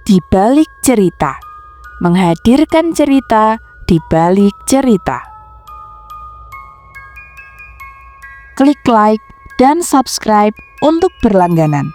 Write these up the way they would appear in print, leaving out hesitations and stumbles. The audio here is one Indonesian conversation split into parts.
di balik cerita, menghadirkan cerita di balik cerita. Klik like dan subscribe untuk berlangganan.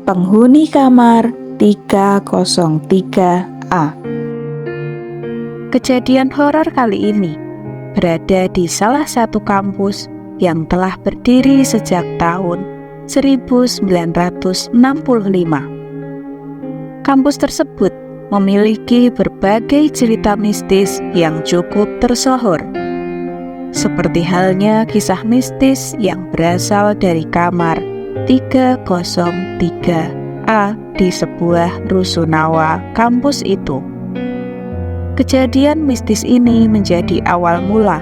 Penghuni kamar 303A. Kejadian horor kali ini berada di salah satu kampus yang telah berdiri sejak tahun 1965. Kampus tersebut memiliki berbagai cerita mistis yang cukup tersohor, seperti halnya kisah mistis yang berasal dari kamar 303A di sebuah rusunawa kampus itu. Kejadian mistis ini menjadi awal mula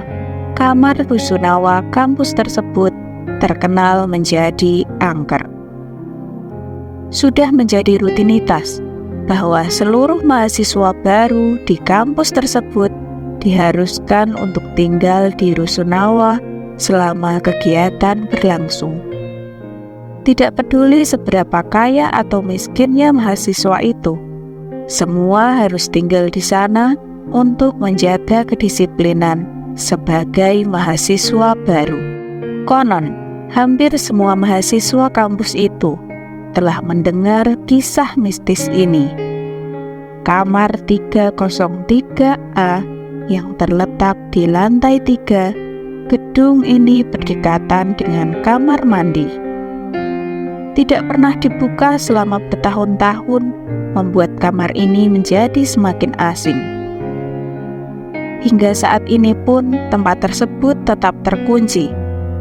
kamar rusunawa kampus tersebut terkenal menjadi angker. Sudah menjadi rutinitas bahwa seluruh mahasiswa baru di kampus tersebut diharuskan untuk tinggal di rusunawa selama kegiatan berlangsung. Tidak peduli seberapa kaya atau miskinnya mahasiswa itu, semua harus tinggal di sana untuk menjaga kedisiplinan sebagai mahasiswa baru. Konon, hampir semua mahasiswa kampus itu telah mendengar kisah mistis ini. Kamar 303A yang terletak di lantai 3 gedung ini berdekatan dengan kamar mandi. Tidak pernah dibuka selama bertahun-tahun, membuat kamar ini menjadi semakin asing. Hingga saat ini pun tempat tersebut tetap terkunci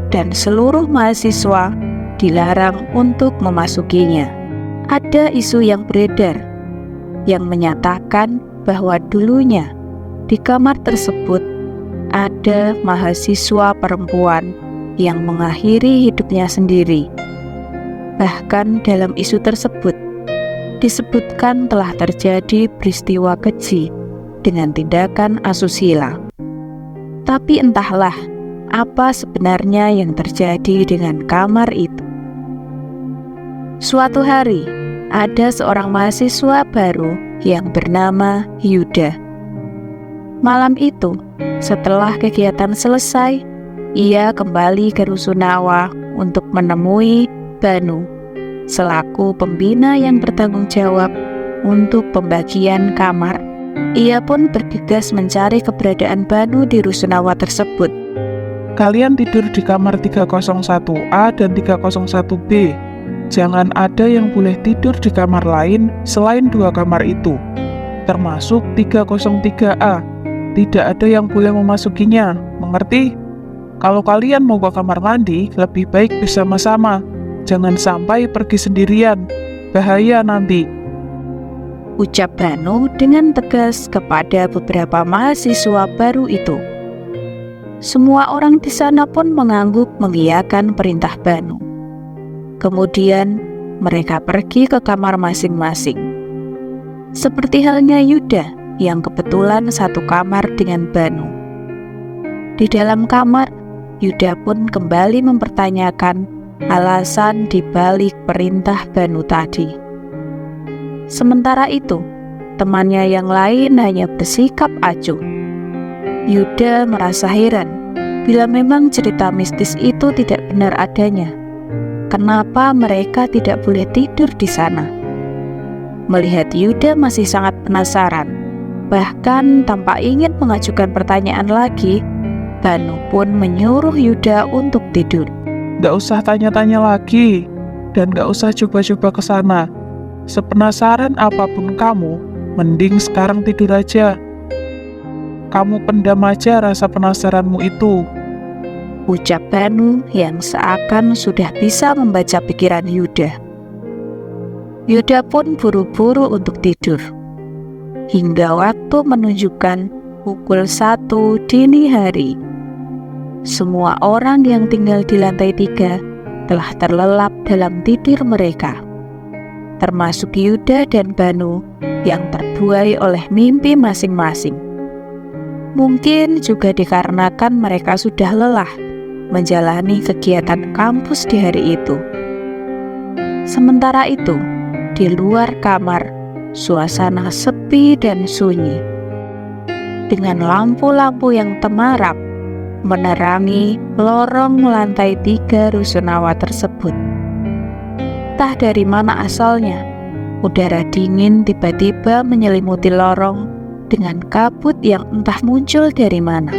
dan seluruh mahasiswa dilarang untuk memasukinya. Ada isu yang beredar yang menyatakan bahwa dulunya di kamar tersebut ada mahasiswa perempuan yang mengakhiri hidupnya sendiri. Bahkan dalam isu tersebut disebutkan telah terjadi peristiwa keji dengan tindakan asusila. Tapi entahlah apa sebenarnya yang terjadi dengan kamar itu. Suatu hari ada seorang mahasiswa baru yang bernama Yuda. Malam itu, setelah kegiatan selesai, ia kembali ke rusunawa untuk menemui Banu selaku pembina yang bertanggung jawab untuk pembagian kamar. Ia pun bergegas mencari keberadaan Banu di rusunawa tersebut. Kalian tidur di kamar 301A dan 301B. Jangan ada yang boleh tidur di kamar lain selain dua kamar itu, termasuk 303A. Tidak ada yang boleh memasukinya, mengerti? Kalau kalian mau ke kamar mandi, lebih baik bersama-sama. Jangan sampai pergi sendirian, bahaya nanti. Ucap Banu dengan tegas kepada beberapa mahasiswa baru itu. Semua orang di sana pun mengangguk mengiyakan perintah Banu. Kemudian mereka pergi ke kamar masing-masing. Seperti halnya Yuda yang kebetulan satu kamar dengan Banu. Di dalam kamar, Yuda pun kembali mempertanyakan alasan dibalik perintah Banu tadi. Sementara itu, temannya yang lain hanya bersikap acuh. Yuda merasa heran bila memang cerita mistis itu tidak benar adanya. Kenapa mereka tidak boleh tidur di sana? Melihat Yuda masih sangat penasaran, bahkan tanpa ingin mengajukan pertanyaan lagi, Banu pun menyuruh Yuda untuk tidur. Gak usah tanya-tanya lagi, dan gak usah coba-coba ke sana. Sepenasaran apapun kamu, mending sekarang tidur aja. Kamu pendam aja rasa penasaranmu itu. Ucap Banu yang seakan sudah bisa membaca pikiran Yuda. Yuda pun buru-buru untuk tidur. Hingga waktu menunjukkan pukul 1 dini hari. semua orang yang tinggal di lantai 3 telah terlelap dalam tidur mereka, termasuk Yuda dan Banu yang terbuai oleh mimpi masing-masing. Mungkin juga dikarenakan mereka sudah lelah menjalani kegiatan kampus di hari itu. Sementara itu, di luar kamar, suasana sepi dan sunyi, dengan lampu-lampu yang temaram menerangi lorong lantai 3 rusunawa tersebut. Entah dari mana asalnya, udara dingin tiba-tiba menyelimuti lorong dengan kabut yang entah muncul dari mana.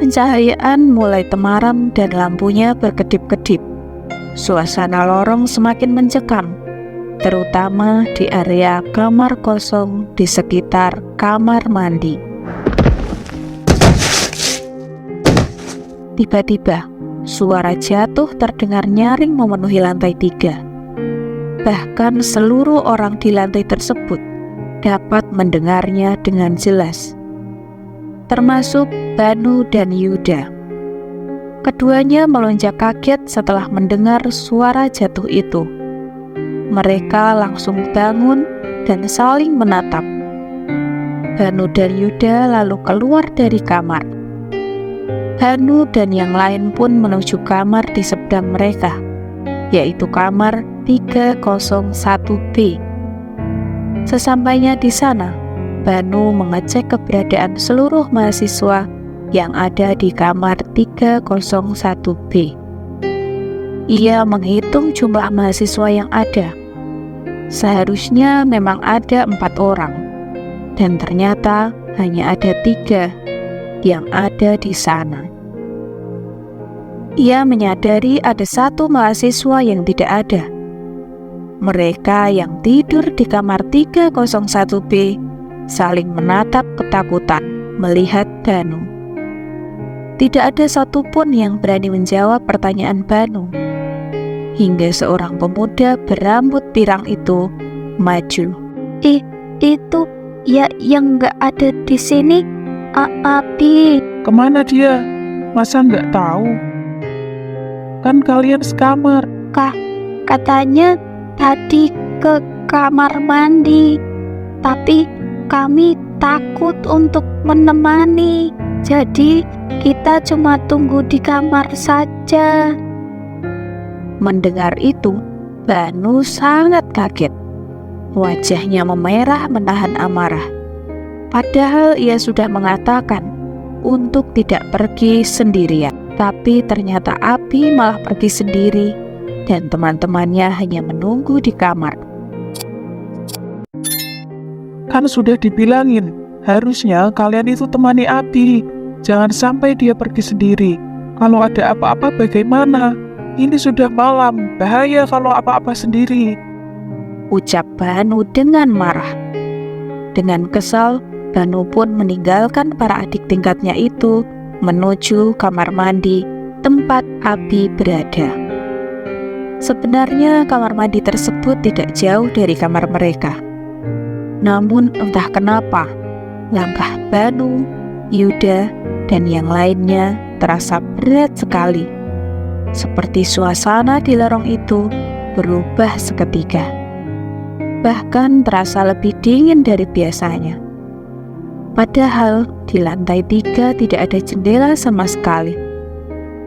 Pencahayaan mulai temaram dan lampunya berkedip-kedip. Suasana lorong semakin mencekam, terutama di area kamar kosong di sekitar kamar mandi. Tiba-tiba, suara jatuh terdengar nyaring memenuhi lantai 3. Bahkan seluruh orang di lantai tersebut dapat mendengarnya dengan jelas, termasuk Banu dan Yuda. Keduanya melonjak kaget setelah mendengar suara jatuh itu. Mereka langsung bangun dan saling menatap. Banu dan Yuda lalu keluar dari kamar. Banu dan yang lain pun menuju kamar di seberang mereka, yaitu kamar 301B. Sesampainya di sana, Banu mengecek keberadaan seluruh mahasiswa yang ada di kamar 301B. Ia menghitung jumlah mahasiswa yang ada. Seharusnya memang ada 4 orang, dan ternyata hanya ada 3 yang ada di sana. Ia menyadari ada 1 mahasiswa yang tidak ada. Mereka yang tidur di kamar 301B saling menatap ketakutan melihat Banu. Tidak ada satupun yang berani menjawab pertanyaan Banu, hingga seorang pemuda berambut pirang itu maju. Itu ya yang nggak ada di sini, Abi. Kemana dia? Masa nggak tahu? Kan kalian sekamar. Katanya tadi ke kamar mandi, tapi kami takut untuk menemani. Jadi kita cuma tunggu di kamar saja. Mendengar itu, Banu sangat kaget. Wajahnya memerah menahan amarah. Padahal ia sudah mengatakan untuk tidak pergi sendirian. Tapi ternyata Abi malah pergi sendiri dan teman-temannya hanya menunggu di kamar. Kan sudah dibilangin, harusnya kalian itu temani Abi. Jangan sampai dia pergi sendiri. Kalau ada apa-apa bagaimana? Ini sudah malam, bahaya kalau apa-apa sendiri. Ucap Banu dengan marah. Dengan kesal, Banu pun meninggalkan para adik tingkatnya itu menuju kamar mandi tempat Abi berada. Sebenarnya kamar mandi tersebut tidak jauh dari kamar mereka. Namun entah kenapa, langkah Banu, Yuda, dan yang lainnya terasa berat sekali. Seperti suasana di lorong itu berubah seketika. Bahkan terasa lebih dingin dari biasanya. Padahal di lantai 3 tidak ada jendela sama sekali.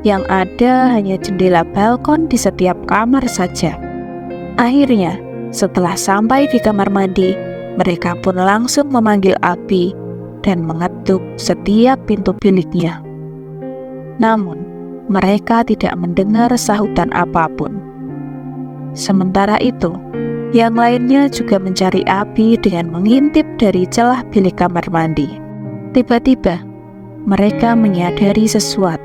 Yang ada hanya jendela balkon di setiap kamar saja. Akhirnya, setelah sampai di kamar mandi, mereka pun langsung memanggil Abi dan mengetuk setiap pintu biliknya. Namun, mereka tidak mendengar sahutan apapun. Sementara itu, yang lainnya juga mencari Abi dengan mengintip dari celah bilik kamar mandi. Tiba-tiba, mereka menyadari sesuatu.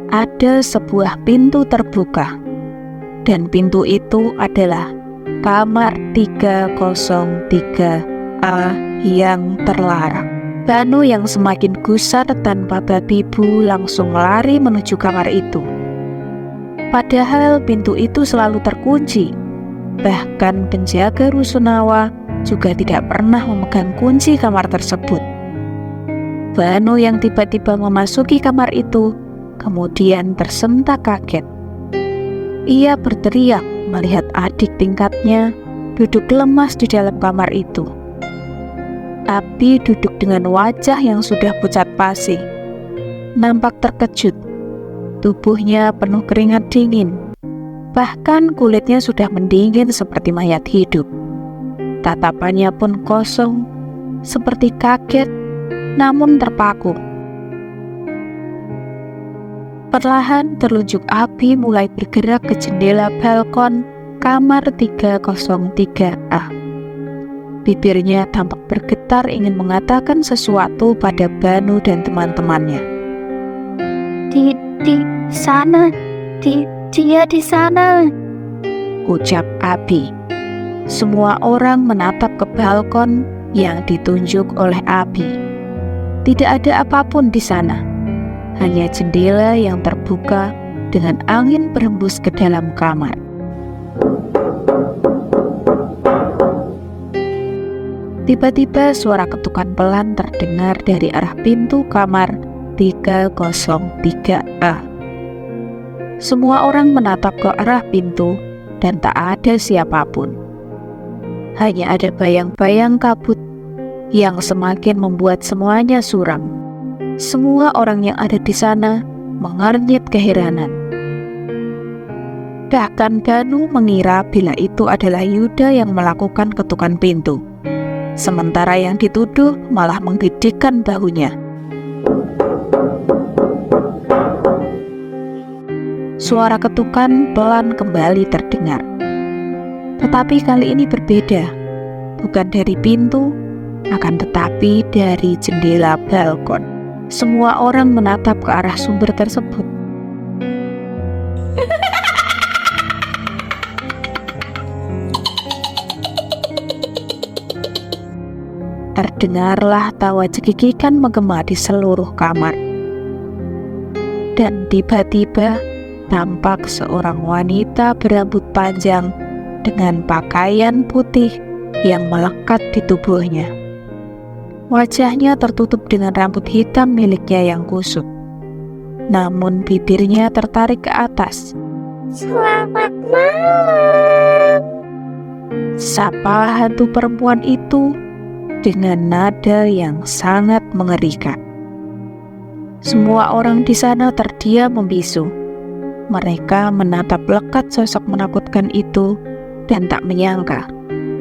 Ada sebuah pintu terbuka, dan pintu itu adalah kamar 303A yang terlarang. Banu yang semakin gusar tanpa babi bu langsung lari menuju kamar itu. Padahal pintu itu selalu terkunci. Bahkan penjaga rusunawa juga tidak pernah memegang kunci kamar tersebut. Banu yang tiba-tiba memasuki kamar itu kemudian tersentak kaget. Ia berteriak melihat adik tingkatnya duduk lemas di dalam kamar itu. Abi duduk dengan wajah yang sudah pucat pasi. Nampak terkejut. Tubuhnya penuh keringat dingin. Bahkan kulitnya sudah mendingin seperti mayat hidup. Tatapannya pun kosong, seperti kaget, namun terpaku. Perlahan telunjuk Abi mulai bergerak ke jendela balkon kamar 303A. Bibirnya tampak bergetar ingin mengatakan sesuatu pada Banu dan teman-temannya. Di sana, dia di sana, ucap Abi. Semua orang menatap ke balkon yang ditunjuk oleh Abi. Tidak ada apapun di sana, hanya jendela yang terbuka dengan angin berhembus ke dalam kamar. Tiba-tiba suara ketukan pelan terdengar dari arah pintu kamar 303A. Semua orang menatap ke arah pintu dan tak ada siapapun. Hanya ada bayang-bayang kabut yang semakin membuat semuanya suram. Semua orang yang ada di sana mengernyit keheranan. Bahkan Banu mengira bila itu adalah Yuda yang melakukan ketukan pintu. Sementara yang dituduh malah menggedikkan bahunya. Suara ketukan pelan kembali terdengar. Tetapi kali ini berbeda. Bukan dari pintu, akan tetapi dari jendela balkon. Semua orang menatap ke arah sumber tersebut. Terdengarlah tawa cekikikan menggema di seluruh kamar. Dan tiba-tiba tampak seorang wanita berambut panjang dengan pakaian putih yang melekat di tubuhnya. Wajahnya tertutup dengan rambut hitam miliknya yang kusut. Namun bibirnya tertarik ke atas. Selamat malam, Sapa hantu perempuan itu dengan nada yang sangat mengerikan. Semua orang di sana terdiam membisu. Mereka menatap lekat sosok menakutkan itu dan tak menyangka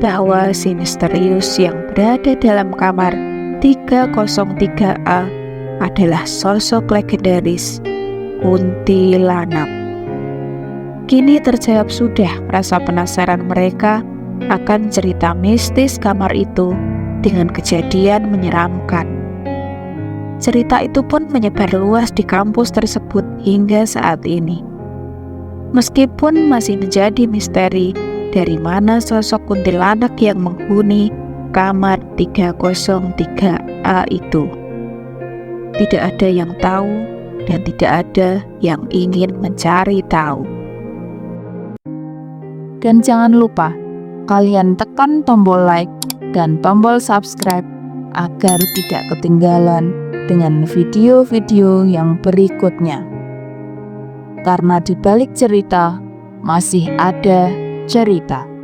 bahwa si misterius yang berada dalam kamar 303A adalah sosok legendaris kuntilanak. Kini terjawab sudah rasa penasaran mereka akan cerita mistis kamar itu dengan kejadian menyeramkan. Cerita itu pun menyebar luas di kampus tersebut hingga saat ini. Meskipun masih menjadi misteri dari mana sosok kuntilanak yang menghuni kamar 303A itu. Tidak ada yang tahu dan tidak ada yang ingin mencari tahu. Dan jangan lupa, kalian tekan tombol like dan tombol subscribe agar tidak ketinggalan dengan video-video yang berikutnya. Karena di balik cerita masih ada cerita.